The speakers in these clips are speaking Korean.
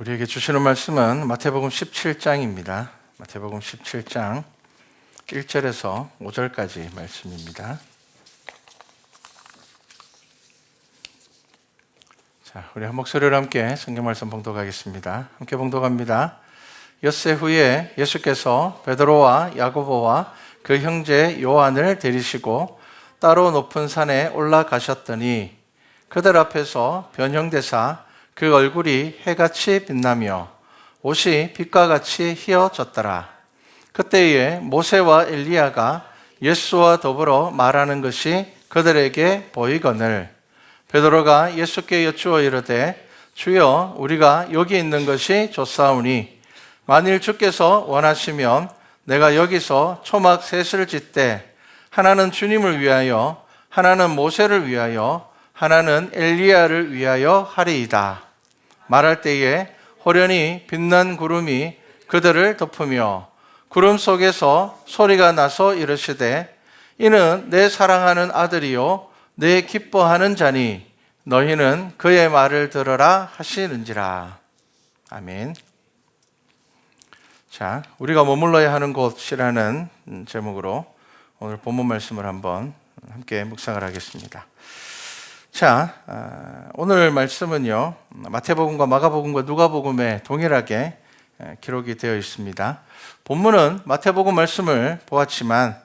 우리에게 주시는 말씀은 마태복음 17장입니다. 마태복음 17장 1절에서 5절까지 말씀입니다. 자, 우리 한 목소리로 함께 성경 말씀 봉독하겠습니다. 함께 봉독합니다. 엿새 후에 예수께서 베드로와 야고보와 그 형제 요한을 데리시고 따로 높은 산에 올라가셨더니 그들 앞에서 변형되사 그 얼굴이 해같이 빛나며 옷이 빛과 같이 휘어졌더라. 그때에 모세와 엘리야가 예수와 더불어 말하는 것이 그들에게 보이거늘 베드로가 예수께 여쭈어 이르되 주여 우리가 여기 있는 것이 좋사오니 만일 주께서 원하시면 내가 여기서 초막 셋을 짓되 하나는 주님을 위하여 하나는 모세를 위하여 하나는 엘리야를 위하여 하리이다. 말할 때에 호련히 빛난 구름이 그들을 덮으며 구름 속에서 소리가 나서 이르시되 이는 내 사랑하는 아들이요 내 기뻐하는 자니 너희는 그의 말을 들으라 하시는지라. 아멘. 자, 우리가 머물러야 하는 곳이라는 제목으로 오늘 본문 말씀을 한번 함께 묵상을 하겠습니다. 자, 오늘 말씀은요, 마태복음과 마가복음과 누가복음에 동일하게 기록이 되어 있습니다. 본문은 마태복음 말씀을 보았지만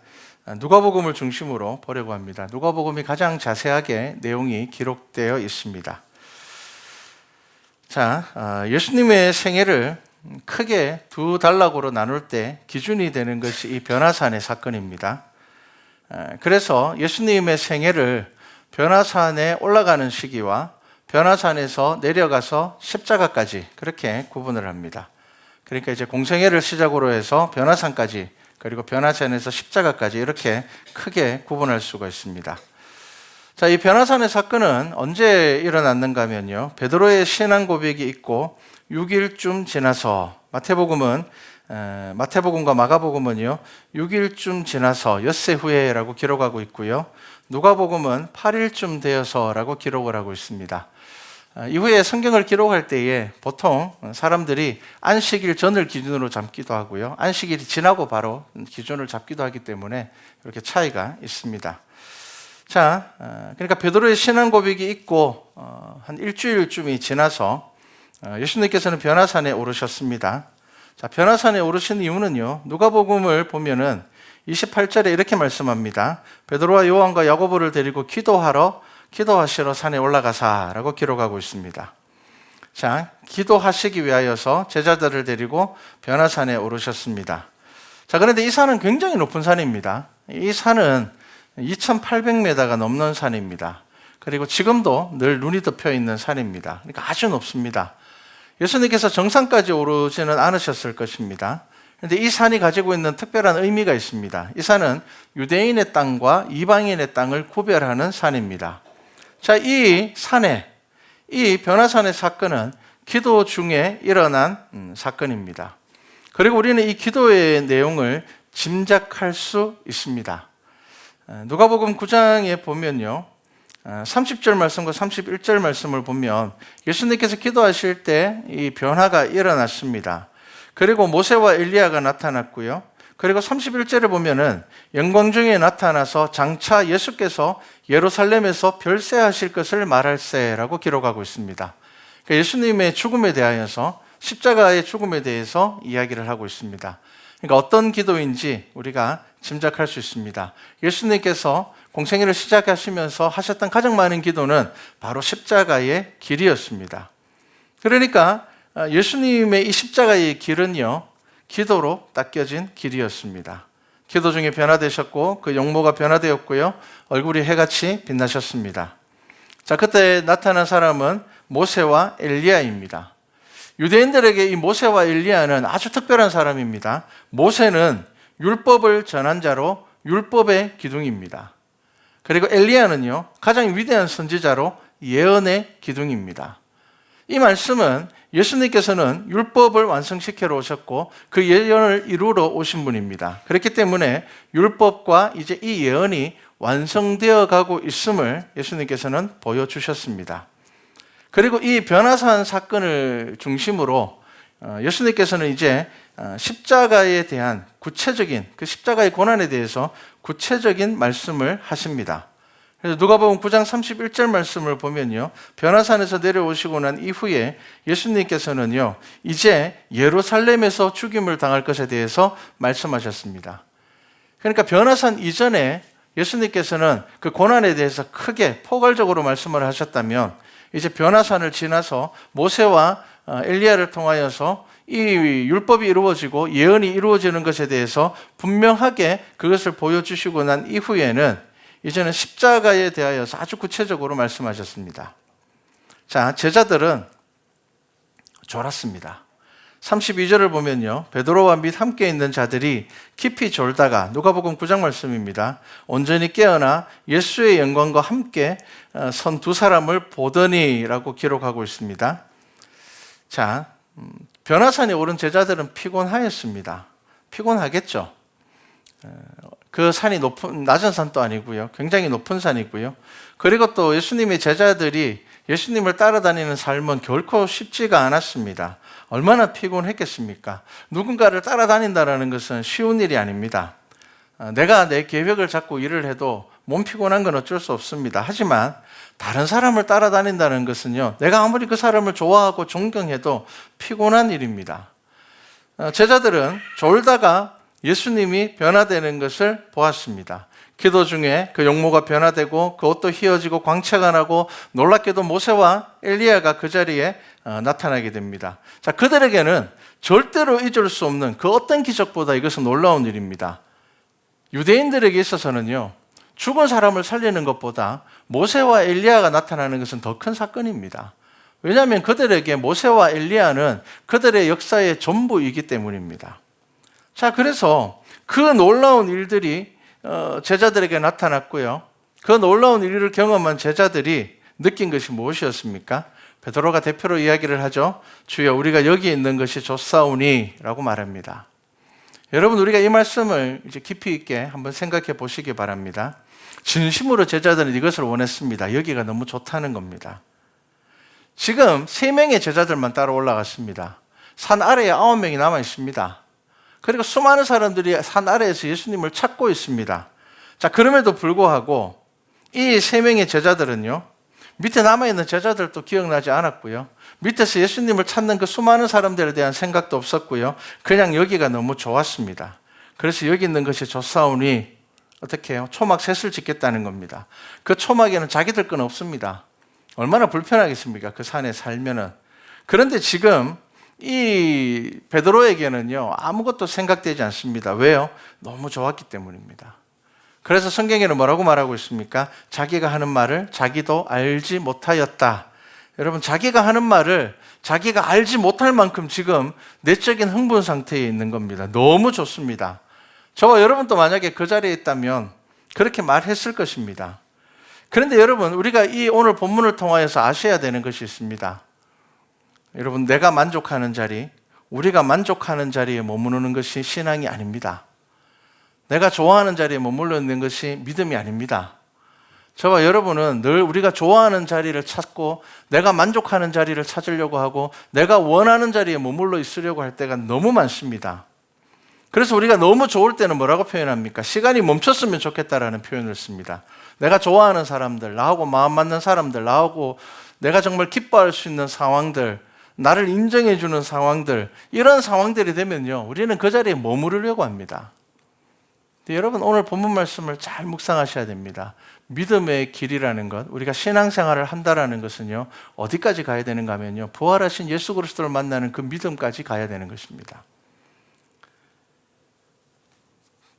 누가복음을 중심으로 보려고 합니다. 누가복음이 가장 자세하게 내용이 기록되어 있습니다. 자, 예수님의 생애를 크게 두 단락으로 나눌 때 기준이 되는 것이 이 변화산의 사건입니다. 그래서 예수님의 생애를 변화산에 올라가는 시기와 변화산에서 내려가서 십자가까지 그렇게 구분을 합니다. 그러니까 이제 공생애를 시작으로 해서 변화산까지 그리고 변화산에서 십자가까지 이렇게 크게 구분할 수가 있습니다. 자, 이 변화산의 사건은 언제 일어났는가 하면요, 베드로의 신앙 고백이 있고 6일쯤 지나서 마태복음과 마가복음은요 6일쯤 지나서 엿새 후에라고 기록하고 있고요, 누가복음은 8일쯤 되어서라고 기록을 하고 있습니다. 이후에 성경을 기록할 때에 보통 사람들이 안식일 전을 기준으로 잡기도 하고요, 안식일이 지나고 바로 기준을 잡기도 하기 때문에 이렇게 차이가 있습니다. 자, 그러니까 베드로의 신앙 고백이 있고 한 일주일쯤이 지나서 예수님께서는 변화산에 오르셨습니다. 자, 변화산에 오르신 이유는요, 누가복음을 보면은 28절에 이렇게 말씀합니다. 베드로와 요한과 야고보를 데리고 기도하시러 산에 올라가사라고 기록하고 있습니다. 자, 기도하시기 위하여서 제자들을 데리고 변화산에 오르셨습니다. 자, 그런데 이 산은 굉장히 높은 산입니다. 이 산은 2800m가 넘는 산입니다. 그리고 지금도 늘 눈이 덮여 있는 산입니다. 그러니까 아주 높습니다. 예수님께서 정상까지 오르지는 않으셨을 것입니다. 그런데 이 산이 가지고 있는 특별한 의미가 있습니다. 이 산은 유대인의 땅과 이방인의 땅을 구별하는 산입니다. 자, 이 변화산의 사건은 기도 중에 일어난 사건입니다. 그리고 우리는 이 기도의 내용을 짐작할 수 있습니다. 누가복음 9장에 보면요, 30절 말씀과 31절 말씀을 보면 예수님께서 기도하실 때 이 변화가 일어났습니다. 그리고 모세와 엘리야가 나타났고요, 그리고 31절에 보면은 영광 중에 나타나서 장차 예수께서 예루살렘에서 별세하실 것을 말할세라고 기록하고 있습니다. 그러니까 예수님의 죽음에 대하여서, 십자가의 죽음에 대해서 이야기를 하고 있습니다. 그러니까 어떤 기도인지 우리가 짐작할 수 있습니다. 예수님께서 공생애를 시작하시면서 하셨던 가장 많은 기도는 바로 십자가의 길이었습니다. 그러니까 예수님의 이 십자가의 길은요, 기도로 닦여진 길이었습니다. 기도 중에 변화되셨고 그 용모가 변화되었고요, 얼굴이 해같이 빛나셨습니다. 자, 그때 나타난 사람은 모세와 엘리야입니다. 유대인들에게 이 모세와 엘리야는 아주 특별한 사람입니다. 모세는 율법을 전한 자로 율법의 기둥입니다. 그리고 엘리야는요, 가장 위대한 선지자로 예언의 기둥입니다. 이 말씀은 예수님께서는 율법을 완성시키러 오셨고 그 예언을 이루러 오신 분입니다. 그렇기 때문에 율법과 이제 이 예언이 완성되어 가고 있음을 예수님께서는 보여주셨습니다. 그리고 이 변화산 사건을 중심으로 예수님께서는 이제 십자가에 대한 구체적인 그 십자가의 고난에 대해서 구체적인 말씀을 하십니다. 그래서 누가복음 9장 31절 말씀을 보면요, 변화산에서 내려오시고 난 이후에 예수님께서는요 이제 예루살렘에서 죽임을 당할 것에 대해서 말씀하셨습니다. 그러니까 변화산 이전에 예수님께서는 그 고난에 대해서 크게 포괄적으로 말씀을 하셨다면, 이제 변화산을 지나서 모세와 엘리야를 통하여서 이 율법이 이루어지고 예언이 이루어지는 것에 대해서 분명하게 그것을 보여주시고 난 이후에는 이제는 십자가에 대하여서 아주 구체적으로 말씀하셨습니다. 자, 제자들은 졸았습니다. 32절을 보면요, 베드로와 및 함께 있는 자들이 깊이 졸다가, 누가복음 9장 말씀입니다, 온전히 깨어나 예수의 영광과 함께 선 두 사람을 보더니 라고 기록하고 있습니다. 자, 변화산에 오른 제자들은 피곤하였습니다. 피곤하겠죠. 그 산이 낮은 산도 아니고요, 굉장히 높은 산이고요. 그리고 또 예수님의 제자들이 예수님을 따라다니는 삶은 결코 쉽지가 않았습니다. 얼마나 피곤했겠습니까? 누군가를 따라다닌다는 것은 쉬운 일이 아닙니다. 내가 내 계획을 잡고 일을 해도 몸 피곤한 건 어쩔 수 없습니다. 하지만 다른 사람을 따라다닌다는 것은요, 내가 아무리 그 사람을 좋아하고 존경해도 피곤한 일입니다. 제자들은 졸다가 예수님이 변화되는 것을 보았습니다. 기도 중에 그 용모가 변화되고 그 옷도 휘어지고 광채가 나고, 놀랍게도 모세와 엘리야가 그 자리에 나타나게 됩니다. 자, 그들에게는 절대로 잊을 수 없는 그 어떤 기적보다 이것은 놀라운 일입니다. 유대인들에게 있어서는요, 죽은 사람을 살리는 것보다 모세와 엘리야가 나타나는 것은 더 큰 사건입니다. 왜냐하면 그들에게 모세와 엘리야는 그들의 역사의 전부이기 때문입니다. 자, 그래서 그 놀라운 일들이 제자들에게 나타났고요. 그 놀라운 일을 경험한 제자들이 느낀 것이 무엇이었습니까? 베드로가 대표로 이야기를 하죠. 주여, 우리가 여기 있는 것이 좋사오니 라고 말합니다. 여러분, 우리가 이 말씀을 이제 깊이 있게 한번 생각해 보시기 바랍니다. 진심으로 제자들은 이것을 원했습니다. 여기가 너무 좋다는 겁니다. 지금 3명의 제자들만 따라 올라갔습니다. 산 아래에 9명이 남아 있습니다. 그리고 수많은 사람들이 산 아래에서 예수님을 찾고 있습니다. 자, 그럼에도 불구하고 이 3명의 제자들은요, 밑에 남아있는 제자들도 기억나지 않았고요, 밑에서 예수님을 찾는 그 수많은 사람들에 대한 생각도 없었고요, 그냥 여기가 너무 좋았습니다. 그래서 여기 있는 것이 좋사오니 어떻게 해요? 초막 셋을 짓겠다는 겁니다. 그 초막에는 자기들 건 없습니다. 얼마나 불편하겠습니까? 그 산에 살면은. 그런데 지금 이 베드로에게는요, 아무것도 생각되지 않습니다. 왜요? 너무 좋았기 때문입니다. 그래서 성경에는 뭐라고 말하고 있습니까? 자기가 하는 말을 자기도 알지 못하였다. 여러분, 자기가 하는 말을 자기가 알지 못할 만큼 지금 내적인 흥분 상태에 있는 겁니다. 너무 좋습니다. 저와 여러분도 만약에 그 자리에 있다면 그렇게 말했을 것입니다. 그런데 여러분, 우리가 이 오늘 본문을 통하여서 아셔야 되는 것이 있습니다. 여러분, 내가 만족하는 자리, 우리가 만족하는 자리에 머무르는 것이 신앙이 아닙니다. 내가 좋아하는 자리에 머물러 있는 것이 믿음이 아닙니다. 저와 여러분은 늘 우리가 좋아하는 자리를 찾고 내가 만족하는 자리를 찾으려고 하고 내가 원하는 자리에 머물러 있으려고 할 때가 너무 많습니다. 그래서 우리가 너무 좋을 때는 뭐라고 표현합니까? 시간이 멈췄으면 좋겠다라는 표현을 씁니다. 내가 좋아하는 사람들, 나하고 마음 맞는 사람들, 나하고 내가 정말 기뻐할 수 있는 상황들, 나를 인정해 주는 상황들, 이런 상황들이 되면요, 우리는 그 자리에 머무르려고 합니다. 근데 여러분, 오늘 본문 말씀을 잘 묵상하셔야 됩니다. 믿음의 길이라는 것, 우리가 신앙생활을 한다라는 것은요, 어디까지 가야 되는가 하면요, 부활하신 예수 그리스도를 만나는 그 믿음까지 가야 되는 것입니다.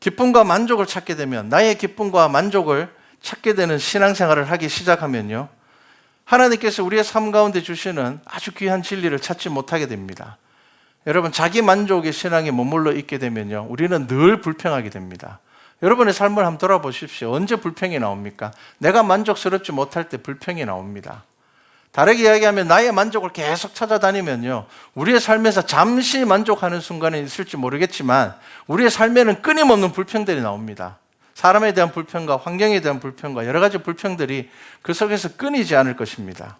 기쁨과 만족을 찾게 되면, 나의 기쁨과 만족을 찾게 되는 신앙생활을 하기 시작하면요, 하나님께서 우리의 삶 가운데 주시는 아주 귀한 진리를 찾지 못하게 됩니다. 여러분, 자기 만족의 신앙에 머물러 있게 되면요, 우리는 늘 불평하게 됩니다. 여러분의 삶을 한번 돌아보십시오. 언제 불평이 나옵니까? 내가 만족스럽지 못할 때 불평이 나옵니다. 다르게 이야기하면 나의 만족을 계속 찾아다니면요, 우리의 삶에서 잠시 만족하는 순간이 있을지 모르겠지만 우리의 삶에는 끊임없는 불평들이 나옵니다. 사람에 대한 불평과 환경에 대한 불평과 여러 가지 불평들이 그 속에서 끊이지 않을 것입니다.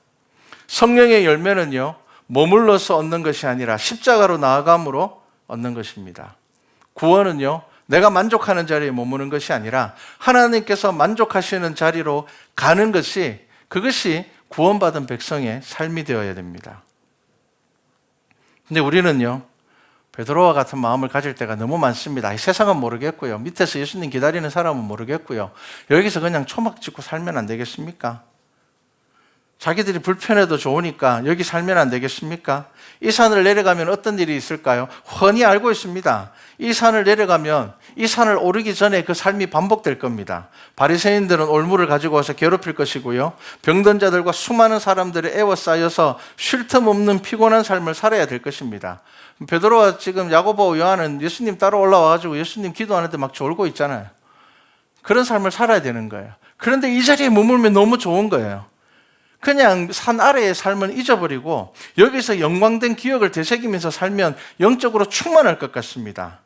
성령의 열매는요, 머물러서 얻는 것이 아니라 십자가로 나아감으로 얻는 것입니다. 구원은요, 내가 만족하는 자리에 머무는 것이 아니라 하나님께서 만족하시는 자리로 가는 것이, 그것이 구원받은 백성의 삶이 되어야 됩니다. 근데 우리는요, 베드로와 같은 마음을 가질 때가 너무 많습니다. 이 세상은 모르겠고요, 밑에서 예수님 기다리는 사람은 모르겠고요, 여기서 그냥 초막 짓고 살면 안 되겠습니까? 자기들이 불편해도 좋으니까 여기 살면 안 되겠습니까? 이 산을 내려가면 어떤 일이 있을까요? 훤히 알고 있습니다. 이 산을 내려가면 이 산을 오르기 전에 그 삶이 반복될 겁니다. 바리새인들은 올무를 가지고 와서 괴롭힐 것이고요, 병든 자들과 수많은 사람들이 에워싸여서 쉴 틈 없는 피곤한 삶을 살아야 될 것입니다. 베드로와 지금 야고보와 요한은 예수님 따라 올라와가지고 예수님 기도하는데 막 졸고 있잖아요. 그런 삶을 살아야 되는 거예요. 그런데 이 자리에 머물면 너무 좋은 거예요. 그냥 산 아래의 삶은 잊어버리고 여기서 영광된 기억을 되새기면서 살면 영적으로 충만할 것 같습니다.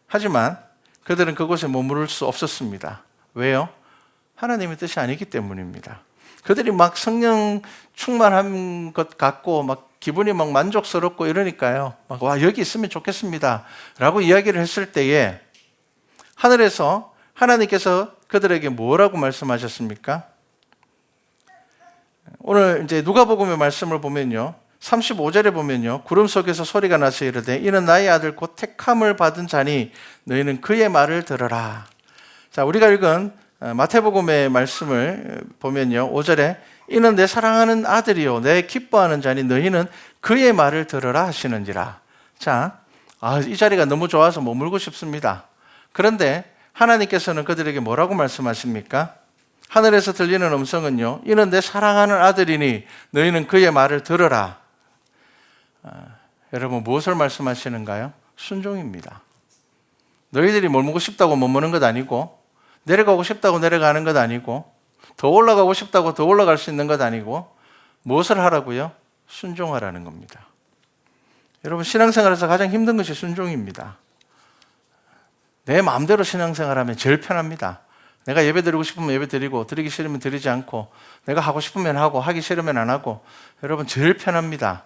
하지만 그들은 그곳에 머무를 수 없었습니다. 왜요? 하나님의 뜻이 아니기 때문입니다. 그들이 막 성령 충만한 것 같고 막 기분이 막 만족스럽고 이러니까요, 막 와, 여기 있으면 좋겠습니다 라고 이야기를 했을 때에 하늘에서 하나님께서 그들에게 뭐라고 말씀하셨습니까? 오늘 이제 누가복음의 말씀을 보면요, 35절에 보면요, 구름 속에서 소리가 나서 이르되 이는 나의 아들 곧 택함을 받은 자니 너희는 그의 말을 들으라. 자, 우리가 읽은 마태복음의 말씀을 보면요, 5절에 이는 내 사랑하는 아들이요 내 기뻐하는 자니 너희는 그의 말을 들으라 하시는지라. 자, 이 자리가 너무 좋아서 머물고 싶습니다. 그런데 하나님께서는 그들에게 뭐라고 말씀하십니까? 하늘에서 들리는 음성은요, 이는 내 사랑하는 아들이니 너희는 그의 말을 들으라. 여러분, 무엇을 말씀하시는가요? 순종입니다. 너희들이 머물고 싶다고 머무는 것 아니고, 내려가고 싶다고 내려가는 것 아니고, 더 올라가고 싶다고 더 올라갈 수 있는 것 아니고, 무엇을 하라고요? 순종하라는 겁니다. 여러분, 신앙생활에서 가장 힘든 것이 순종입니다. 내 마음대로 신앙생활하면 제일 편합니다. 내가 예배 드리고 싶으면 예배 드리고, 드리기 싫으면 드리지 않고, 내가 하고 싶으면 하고, 하기 싫으면 안 하고, 여러분 제일 편합니다.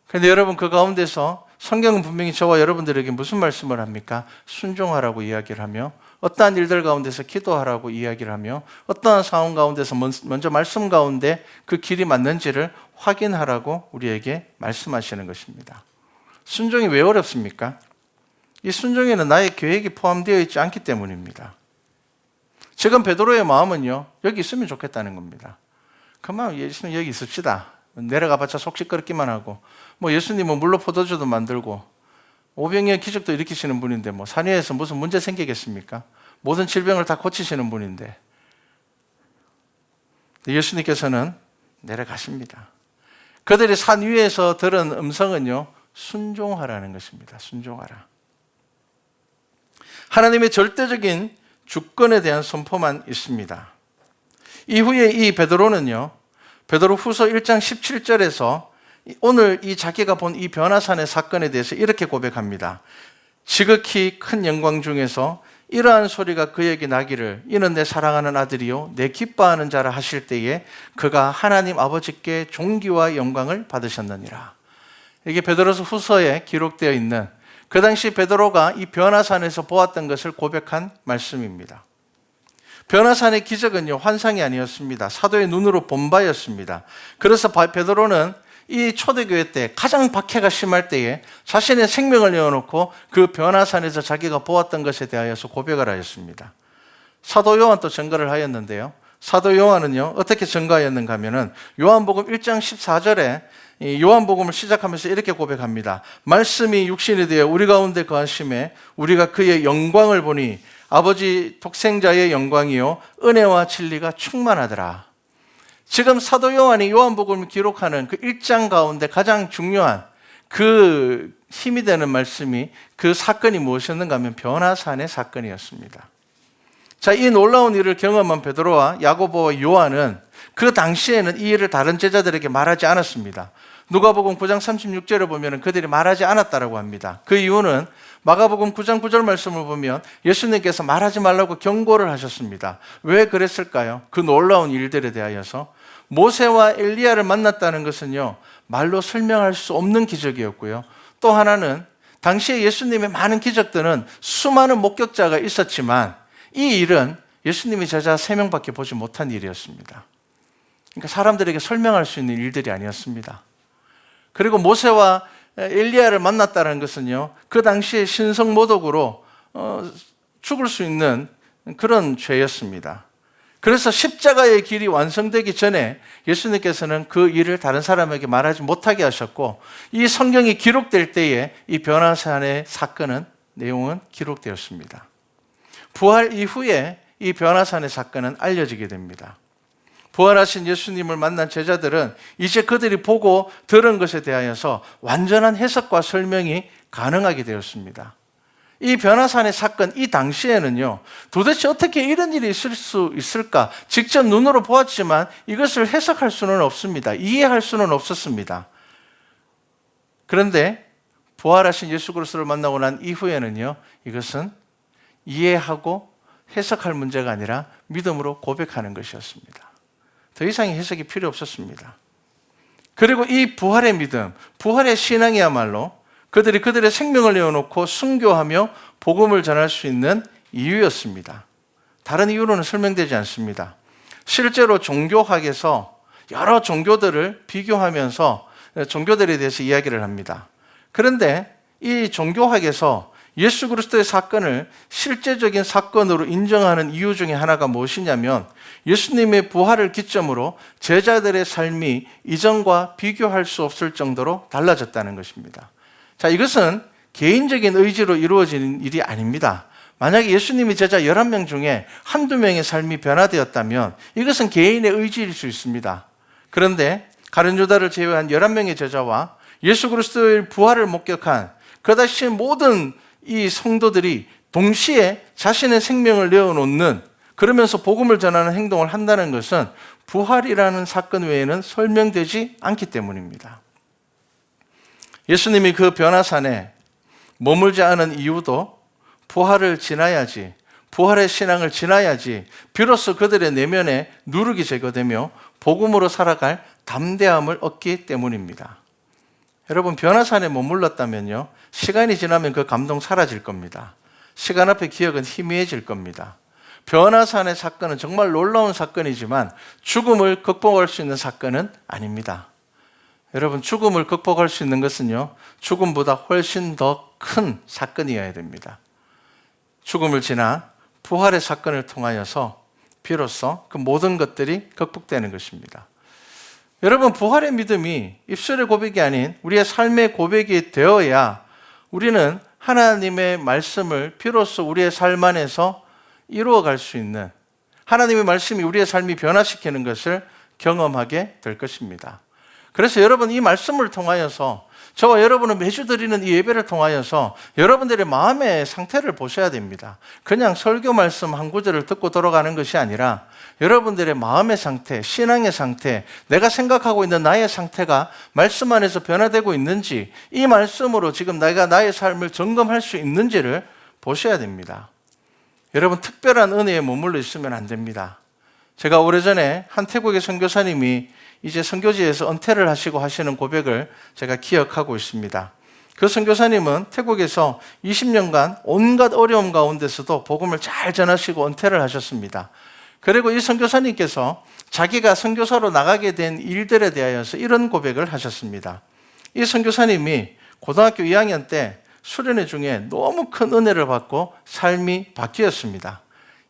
그런데 여러분, 그 가운데서 성경은 분명히 저와 여러분들에게 무슨 말씀을 합니까? 순종하라고 이야기를 하며, 어떠한 일들 가운데서 기도하라고 이야기를 하며, 어떠한 상황 가운데서 먼저 말씀 가운데 그 길이 맞는지를 확인하라고 우리에게 말씀하시는 것입니다. 순종이 왜 어렵습니까? 이 순종에는 나의 계획이 포함되어 있지 않기 때문입니다. 지금 베드로의 마음은요, 여기 있으면 좋겠다는 겁니다. 그만 예수님 여기 있읍시다. 내려가봤자 속 시끄럽기만 하고, 뭐 예수님은 물로 포도주도 만들고 오병이의 기적도 일으키시는 분인데 뭐 산 위에서 무슨 문제 생기겠습니까? 모든 질병을 다 고치시는 분인데. 예수님께서는 내려가십니다. 그들이 산 위에서 들은 음성은요, 순종하라는 것입니다. 순종하라. 하나님의 절대적인 주권에 대한 선포만 있습니다. 이후에 이 베드로는요, 베드로 후서 1장 17절에서 오늘 이 자기가 본 이 변화산의 사건에 대해서 이렇게 고백합니다. 지극히 큰 영광 중에서 이러한 소리가 그에게 나기를 이는 내 사랑하는 아들이요 내 기뻐하는 자라 하실 때에 그가 하나님 아버지께 존귀와 영광을 받으셨느니라. 이게 베드로서 후서에 기록되어 있는 그 당시 베드로가 이 변화산에서 보았던 것을 고백한 말씀입니다. 변화산의 기적은요, 환상이 아니었습니다. 사도의 눈으로 본 바였습니다. 그래서 베드로는 이 초대교회 때 가장 박해가 심할 때에 자신의 생명을 내어놓고 그 변화산에서 자기가 보았던 것에 대하여서 고백을 하였습니다. 사도 요한도 증거를 하였는데요, 사도 요한은요 어떻게 증거하였는가 하면은 요한복음 1장 14절에 이 요한복음을 시작하면서 이렇게 고백합니다. 말씀이 육신이 되어 우리 가운데 거하심에 우리가 그의 영광을 보니 아버지 독생자의 영광이요 은혜와 진리가 충만하더라. 지금 사도 요한이 요한복음을 기록하는 그 1장 가운데 가장 중요한 그 힘이 되는 말씀이, 그 사건이 무엇이었는가 하면 변화산의 사건이었습니다. 자, 이 놀라운 일을 경험한 베드로와 야고보와 요한은 그 당시에는 이 일을 다른 제자들에게 말하지 않았습니다. 누가복음 9장 36절을 보면 그들이 말하지 않았다라고 합니다. 그 이유는 마가복음 9장 9절 말씀을 보면 예수님께서 말하지 말라고 경고를 하셨습니다. 왜 그랬을까요? 그 놀라운 일들에 대하여서 모세와 엘리야를 만났다는 것은요, 말로 설명할 수 없는 기적이었고요. 또 하나는 당시에 예수님의 많은 기적들은 수많은 목격자가 있었지만 이 일은 예수님의 제자 3명밖에 보지 못한 일이었습니다. 그러니까 사람들에게 설명할 수 있는 일들이 아니었습니다. 그리고 모세와 엘리야를 만났다는 것은요, 그 당시에 신성모독으로 죽을 수 있는 그런 죄였습니다. 그래서 십자가의 길이 완성되기 전에 예수님께서는 그 일을 다른 사람에게 말하지 못하게 하셨고, 이 성경이 기록될 때에 이 변화산의 사건은 내용은 기록되었습니다. 부활 이후에 이 변화산의 사건은 알려지게 됩니다. 부활하신 예수님을 만난 제자들은 이제 그들이 보고 들은 것에 대하여서 완전한 해석과 설명이 가능하게 되었습니다. 이 변화산의 사건, 이 당시에는요, 도대체 어떻게 이런 일이 있을 수 있을까? 직접 눈으로 보았지만 이것을 해석할 수는 없습니다. 이해할 수는 없었습니다. 그런데 부활하신 예수 그리스도를 만나고 난 이후에는요, 이것은 이해하고 해석할 문제가 아니라 믿음으로 고백하는 것이었습니다. 더 이상의 해석이 필요 없었습니다. 그리고 이 부활의 믿음, 부활의 신앙이야말로 그들이 그들의 생명을 내어놓고 순교하며 복음을 전할 수 있는 이유였습니다. 다른 이유로는 설명되지 않습니다. 실제로 종교학에서 여러 종교들을 비교하면서 종교들에 대해서 이야기를 합니다. 그런데 이 종교학에서 예수 그리스도의 사건을 실제적인 사건으로 인정하는 이유 중에 하나가 무엇이냐면, 예수님의 부활을 기점으로 제자들의 삶이 이전과 비교할 수 없을 정도로 달라졌다는 것입니다. 자, 이것은 개인적인 의지로 이루어지는 일이 아닙니다. 만약에 예수님이 제자 11명 중에 한두 명의 삶이 변화되었다면 이것은 개인의 의지일 수 있습니다. 그런데 가룟 유다를 제외한 11명의 제자와 예수 그리스도의 부활을 목격한 그다시 모든 이 성도들이 동시에 자신의 생명을 내어놓는, 그러면서 복음을 전하는 행동을 한다는 것은 부활이라는 사건 외에는 설명되지 않기 때문입니다. 예수님이 그 변화산에 머물지 않은 이유도 부활을 지나야지, 부활의 신앙을 지나야지 비로소 그들의 내면에 누룩이 제거되며 복음으로 살아갈 담대함을 얻기 때문입니다. 여러분, 변화산에 머물렀다면요, 시간이 지나면 그 감동 사라질 겁니다. 시간 앞에 기억은 희미해질 겁니다. 변화산의 사건은 정말 놀라운 사건이지만 죽음을 극복할 수 있는 사건은 아닙니다. 여러분, 죽음을 극복할 수 있는 것은요, 죽음보다 훨씬 더 큰 사건이어야 됩니다. 죽음을 지나 부활의 사건을 통하여서 비로소 그 모든 것들이 극복되는 것입니다. 여러분, 부활의 믿음이 입술의 고백이 아닌 우리의 삶의 고백이 되어야 우리는 하나님의 말씀을 비로소 우리의 삶 안에서 이루어갈 수 있는, 하나님의 말씀이 우리의 삶이 변화시키는 것을 경험하게 될 것입니다. 그래서 여러분, 이 말씀을 통하여서, 저와 여러분은 매주 드리는 이 예배를 통하여서 여러분들의 마음의 상태를 보셔야 됩니다. 그냥 설교 말씀 한 구절을 듣고 돌아가는 것이 아니라 여러분들의 마음의 상태, 신앙의 상태, 내가 생각하고 있는 나의 상태가 말씀 안에서 변화되고 있는지, 이 말씀으로 지금 내가 나의 삶을 점검할 수 있는지를 보셔야 됩니다. 여러분, 특별한 은혜에 머물러 있으면 안 됩니다. 제가 오래전에 한 태국의 선교사님이 이제 선교지에서 은퇴를 하시고 하시는 고백을 제가 기억하고 있습니다. 그 선교사님은 태국에서 20년간 온갖 어려움 가운데서도 복음을 잘 전하시고 은퇴를 하셨습니다. 그리고 이 선교사님께서 자기가 선교사로 나가게 된 일들에 대하여서 이런 고백을 하셨습니다. 이 선교사님이 고등학교 2학년 때 수련회 중에 너무 큰 은혜를 받고 삶이 바뀌었습니다.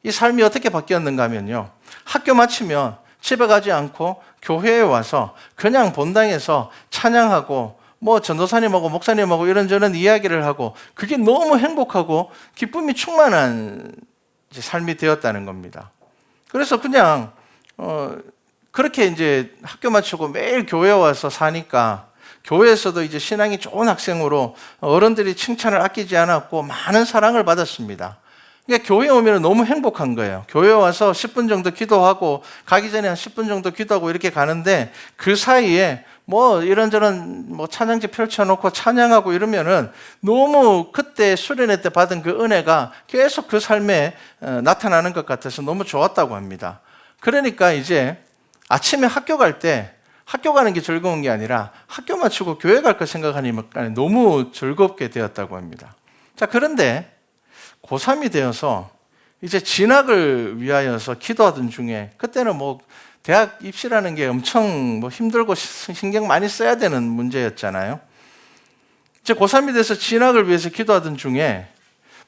이 삶이 어떻게 바뀌었는가 하면요, 학교 마치면 집에 가지 않고 교회에 와서 그냥 본당에서 찬양하고 전도사님하고 목사님하고 이런저런 이야기를 하고, 그게 너무 행복하고 기쁨이 충만한 삶이 되었다는 겁니다. 그래서 그냥 그렇게 이제 학교 마치고 매일 교회 와서 사니까 교회에서도 이제 신앙이 좋은 학생으로 어른들이 칭찬을 아끼지 않았고 많은 사랑을 받았습니다. 그러니까 교회 오면 너무 행복한 거예요. 교회 와서 10분 정도 기도하고 가기 전에 한 10분 정도 기도하고 이렇게 가는데, 그 사이에 이런저런 찬양지 펼쳐놓고 찬양하고 이러면은 너무 그때 수련회 때 받은 그 은혜가 계속 그 삶에 나타나는 것 같아서 너무 좋았다고 합니다. 그러니까 이제 아침에 학교 갈 때 학교 가는 게 즐거운 게 아니라 학교 마치고 교회 갈 거 생각하니까 너무 즐겁게 되었다고 합니다. 자, 그런데 고3이 되어서 이제 진학을 위하여서 기도하던 중에, 그때는 뭐 대학 입시라는 게 엄청 뭐 힘들고 신경 많이 써야 되는 문제였잖아요. 이제 고3이 돼서 진학을 위해서 기도하던 중에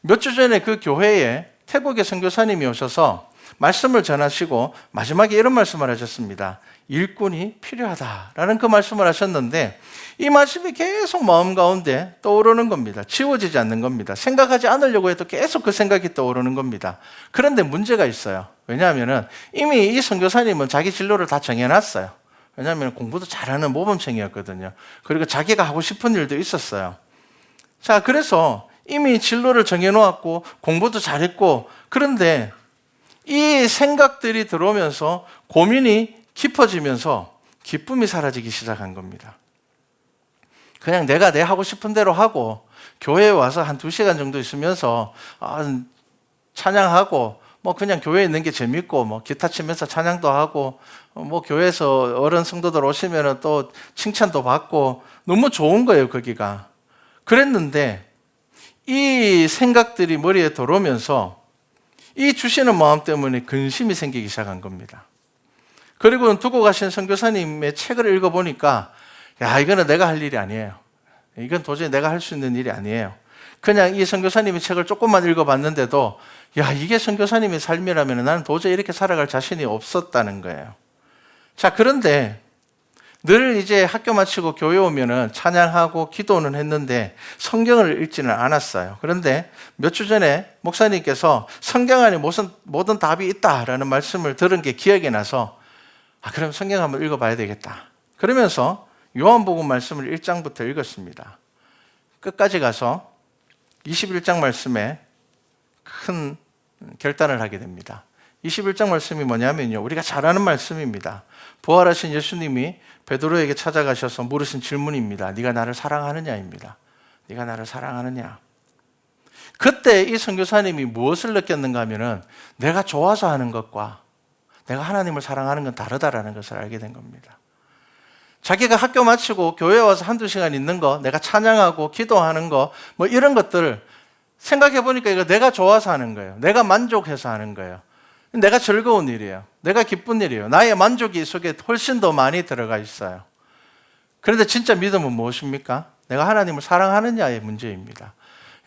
몇 주 전에 그 교회에 태국의 선교사님이 오셔서 말씀을 전하시고 마지막에 이런 말씀을 하셨습니다. 일꾼이 필요하다라는 그 말씀을 하셨는데, 이 말씀이 계속 마음 가운데 떠오르는 겁니다. 지워지지 않는 겁니다. 생각하지 않으려고 해도 계속 그 생각이 떠오르는 겁니다. 그런데 문제가 있어요. 왜냐하면 이미 이 선교사님은 자기 진로를 다 정해놨어요. 왜냐하면 공부도 잘하는 모범생이었거든요. 그리고 자기가 하고 싶은 일도 있었어요. 자, 그래서 이미 진로를 정해놓았고 공부도 잘했고, 그런데 이 생각들이 들어오면서 고민이 깊어지면서 기쁨이 사라지기 시작한 겁니다. 그냥 내가 내 하고 싶은 대로 하고 교회에 와서 한 2시간 정도 있으면서 찬양하고 뭐 그냥 교회에 있는 게 재밌고 뭐 기타 치면서 찬양도 하고 뭐 교회에서 어른 성도들 오시면 또 칭찬도 받고 너무 좋은 거예요, 거기가. 그랬는데 이 생각들이 머리에 들어오면서 이 주시는 마음 때문에 근심이 생기기 시작한 겁니다. 그리고 두고 가신 선교사님의 책을 읽어보니까 야, 이거는 내가 할 일이 아니에요. 이건 도저히 내가 할 수 있는 일이 아니에요. 그냥 이 선교사님의 책을 조금만 읽어봤는데도 야, 이게 선교사님의 삶이라면 나는 도저히 이렇게 살아갈 자신이 없었다는 거예요. 자, 그런데 늘 이제 학교 마치고 교회 오면은 찬양하고 기도는 했는데 성경을 읽지는 않았어요. 그런데 몇 주 전에 목사님께서 성경 안에 모든 답이 있다라는 말씀을 들은 게 기억이 나서 그럼 성경 한번 읽어봐야 되겠다. 그러면서 요한복음 말씀을 1장부터 읽었습니다. 끝까지 가서 21장 말씀에 큰 결단을 하게 됩니다. 21장 말씀이 뭐냐면요, 우리가 잘 아는 말씀입니다. 부활하신 예수님이 베드로에게 찾아가셔서 물으신 질문입니다. 네가 나를 사랑하느냐입니다. 네가 나를 사랑하느냐. 그때 이 선교사님이 무엇을 느꼈는가 하면은 내가 좋아서 하는 것과 내가 하나님을 사랑하는 건 다르다라는 것을 알게 된 겁니다. 자기가 학교 마치고 교회에 와서 1-2시간 있는 거, 내가 찬양하고 기도하는 거, 뭐 이런 것들 생각해 보니까 이거 내가 좋아서 하는 거예요. 내가 만족해서 하는 거예요. 내가 즐거운 일이에요. 내가 기쁜 일이에요. 나의 만족이 속에 훨씬 더 많이 들어가 있어요. 그런데 진짜 믿음은 무엇입니까? 내가 하나님을 사랑하느냐의 문제입니다.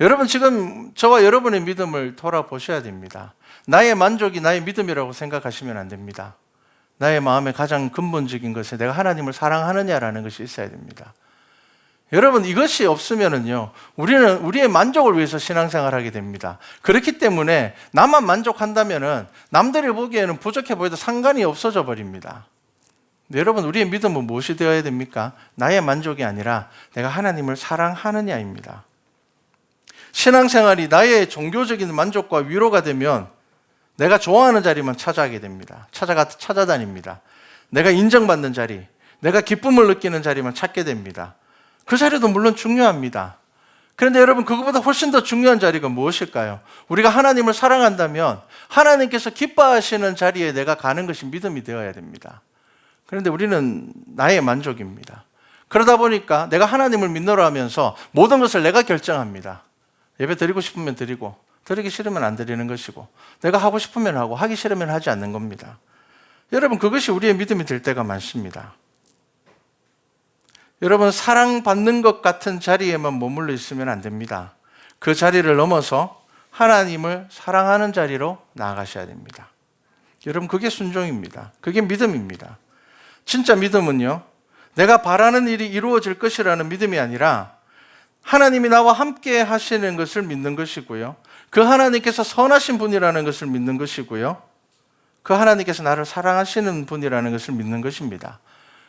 여러분, 지금 저와 여러분의 믿음을 돌아보셔야 됩니다. 나의 만족이 나의 믿음이라고 생각하시면 안 됩니다. 나의 마음의 가장 근본적인 것은 내가 하나님을 사랑하느냐라는 것이 있어야 됩니다. 여러분, 이것이 없으면은요, 우리는 우리의 만족을 위해서 신앙생활을 하게 됩니다. 그렇기 때문에 나만 만족한다면은 남들이 보기에는 부족해 보여도 상관이 없어져 버립니다. 여러분, 우리의 믿음은 무엇이 되어야 됩니까? 나의 만족이 아니라 내가 하나님을 사랑하느냐입니다. 신앙생활이 나의 종교적인 만족과 위로가 되면 내가 좋아하는 자리만 찾아가게 됩니다. 찾아다닙니다. 내가 인정받는 자리, 내가 기쁨을 느끼는 자리만 찾게 됩니다. 그 자리도 물론 중요합니다. 그런데 여러분, 그것보다 훨씬 더 중요한 자리가 무엇일까요? 우리가 하나님을 사랑한다면 하나님께서 기뻐하시는 자리에 내가 가는 것이 믿음이 되어야 됩니다. 그런데 우리는 나의 만족입니다. 그러다 보니까 내가 하나님을 믿노라 하면서 모든 것을 내가 결정합니다. 예배 드리고 싶으면 드리고, 드리기 싫으면 안 드리는 것이고, 내가 하고 싶으면 하고 하기 싫으면 하지 않는 겁니다. 여러분, 그것이 우리의 믿음이 될 때가 많습니다. 여러분, 사랑받는 것 같은 자리에만 머물러 있으면 안 됩니다. 그 자리를 넘어서 하나님을 사랑하는 자리로 나아가셔야 됩니다. 여러분, 그게 순종입니다. 그게 믿음입니다. 진짜 믿음은요, 내가 바라는 일이 이루어질 것이라는 믿음이 아니라 하나님이 나와 함께 하시는 것을 믿는 것이고요, 그 하나님께서 선하신 분이라는 것을 믿는 것이고요, 그 하나님께서 나를 사랑하시는 분이라는 것을 믿는 것입니다.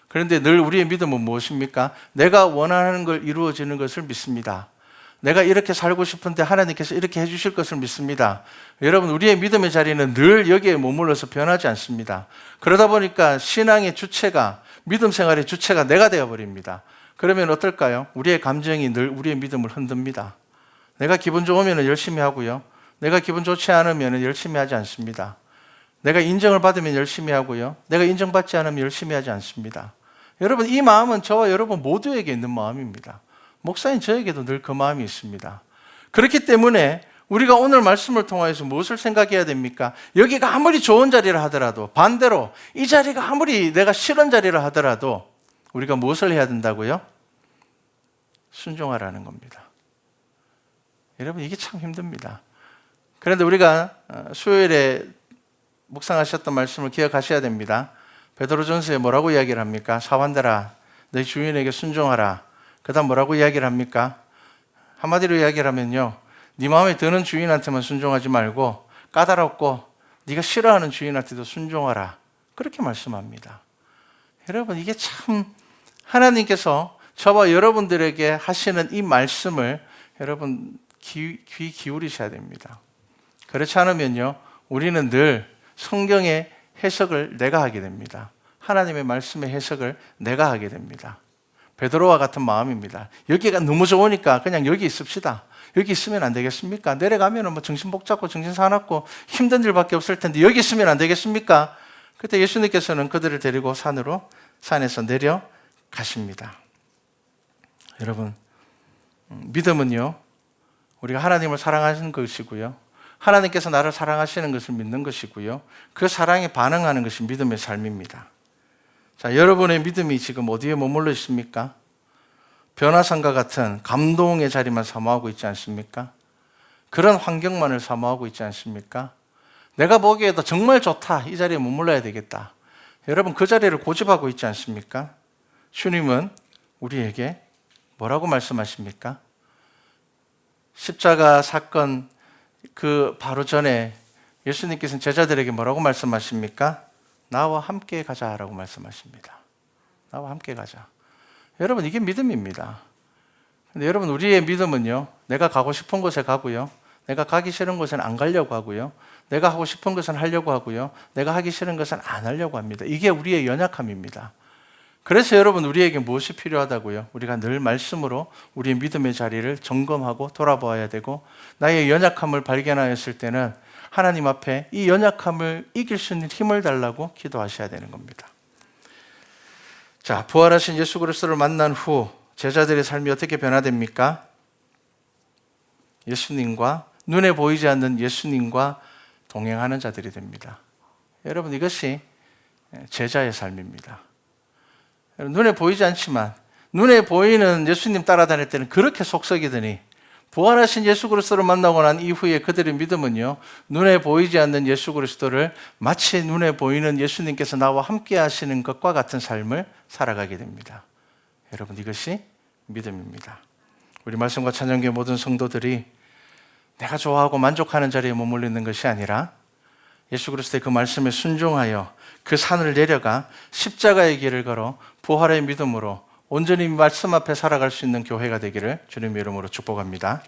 그런데 늘 우리의 믿음은 무엇입니까? 내가 원하는 걸 이루어지는 것을 믿습니다. 내가 이렇게 살고 싶은데 하나님께서 이렇게 해주실 것을 믿습니다. 여러분, 우리의 믿음의 자리는 늘 여기에 머물러서 변하지 않습니다. 그러다 보니까 신앙의 주체가, 믿음 생활의 주체가 내가 되어버립니다. 그러면 어떨까요? 우리의 감정이 늘 우리의 믿음을 흔듭니다. 내가 기분 좋으면 열심히 하고요, 내가 기분 좋지 않으면 열심히 하지 않습니다. 내가 인정을 받으면 열심히 하고요. 내가 인정받지 않으면 열심히 하지 않습니다. 여러분, 이 마음은 저와 여러분 모두에게 있는 마음입니다. 목사인 저에게도 늘 그 마음이 있습니다. 그렇기 때문에 우리가 오늘 말씀을 통해서 무엇을 생각해야 됩니까? 여기가 아무리 좋은 자리라 하더라도, 반대로 이 자리가 아무리 내가 싫은 자리라 하더라도 우리가 무엇을 해야 된다고요? 순종하라는 겁니다. 여러분, 이게 참 힘듭니다. 그런데 우리가 수요일에 묵상하셨던 말씀을 기억하셔야 됩니다. 베드로전서에 뭐라고 이야기를 합니까? 사환들아, 너희 주인에게 순종하라. 그 다음 뭐라고 이야기를 합니까? 한마디로 이야기를 하면요, 네 마음에 드는 주인한테만 순종하지 말고 까다롭고 네가 싫어하는 주인한테도 순종하라. 그렇게 말씀합니다. 여러분, 이게 참 하나님께서 저와 여러분들에게 하시는 이 말씀을 여러분 귀 기울이셔야 됩니다. 그렇지 않으면요, 우리는 늘 성경의 해석을 내가 하게 됩니다. 하나님의 말씀의 해석을 내가 하게 됩니다. 베드로와 같은 마음입니다. 여기가 너무 좋으니까 그냥 여기 있읍시다. 여기 있으면 안 되겠습니까? 내려가면 뭐 정신 복잡고 정신 사납고 힘든 일밖에 없을 텐데 여기 있으면 안 되겠습니까? 그때 예수님께서는 그들을 데리고 산에서 내려가십니다. 여러분, 믿음은요, 우리가 하나님을 사랑하시는 것이고요, 하나님께서 나를 사랑하시는 것을 믿는 것이고요, 그 사랑에 반응하는 것이 믿음의 삶입니다. 자, 여러분의 믿음이 지금 어디에 머물러 있습니까? 변화산과 같은 감동의 자리만 사모하고 있지 않습니까? 그런 환경만을 사모하고 있지 않습니까? 내가 보기에도 정말 좋다, 이 자리에 머물러야 되겠다, 여러분 그 자리를 고집하고 있지 않습니까? 주님은 우리에게 뭐라고 말씀하십니까? 십자가 사건 그 바로 전에 예수님께서는 제자들에게 뭐라고 말씀하십니까? 나와 함께 가자라고 말씀하십니다. 나와 함께 가자. 여러분, 이게 믿음입니다. 근데 여러분, 우리의 믿음은요, 내가 가고 싶은 곳에 가고요, 내가 가기 싫은 곳은 안 가려고 하고요, 내가 하고 싶은 것은 하려고 하고요, 내가 하기 싫은 것은 안 하려고 합니다. 이게 우리의 연약함입니다. 그래서 여러분, 우리에게 무엇이 필요하다고요? 우리가 늘 말씀으로 우리의 믿음의 자리를 점검하고 돌아보아야 되고, 나의 연약함을 발견하였을 때는 하나님 앞에 이 연약함을 이길 수 있는 힘을 달라고 기도하셔야 되는 겁니다. 자, 부활하신 예수 그리스도를 만난 후 제자들의 삶이 어떻게 변화됩니까? 예수님과, 눈에 보이지 않는 예수님과 동행하는 자들이 됩니다. 여러분, 이것이 제자의 삶입니다. 눈에 보이지 않지만 눈에 보이는 예수님 따라다닐 때는 그렇게 속썩이더니 부활하신 예수 그리스도를 만나고 난 이후에 그들의 믿음은요, 눈에 보이지 않는 예수 그리스도를 마치 눈에 보이는 예수님께서 나와 함께 하시는 것과 같은 삶을 살아가게 됩니다. 여러분, 이것이 믿음입니다. 우리 말씀과 찬양교회 모든 성도들이 내가 좋아하고 만족하는 자리에 머물러 있는 것이 아니라 예수 그리스도의 그 말씀에 순종하여 그 산을 내려가 십자가의 길을 걸어 부활의 믿음으로 온전히 말씀 앞에 살아갈 수 있는 교회가 되기를 주님의 이름으로 축복합니다.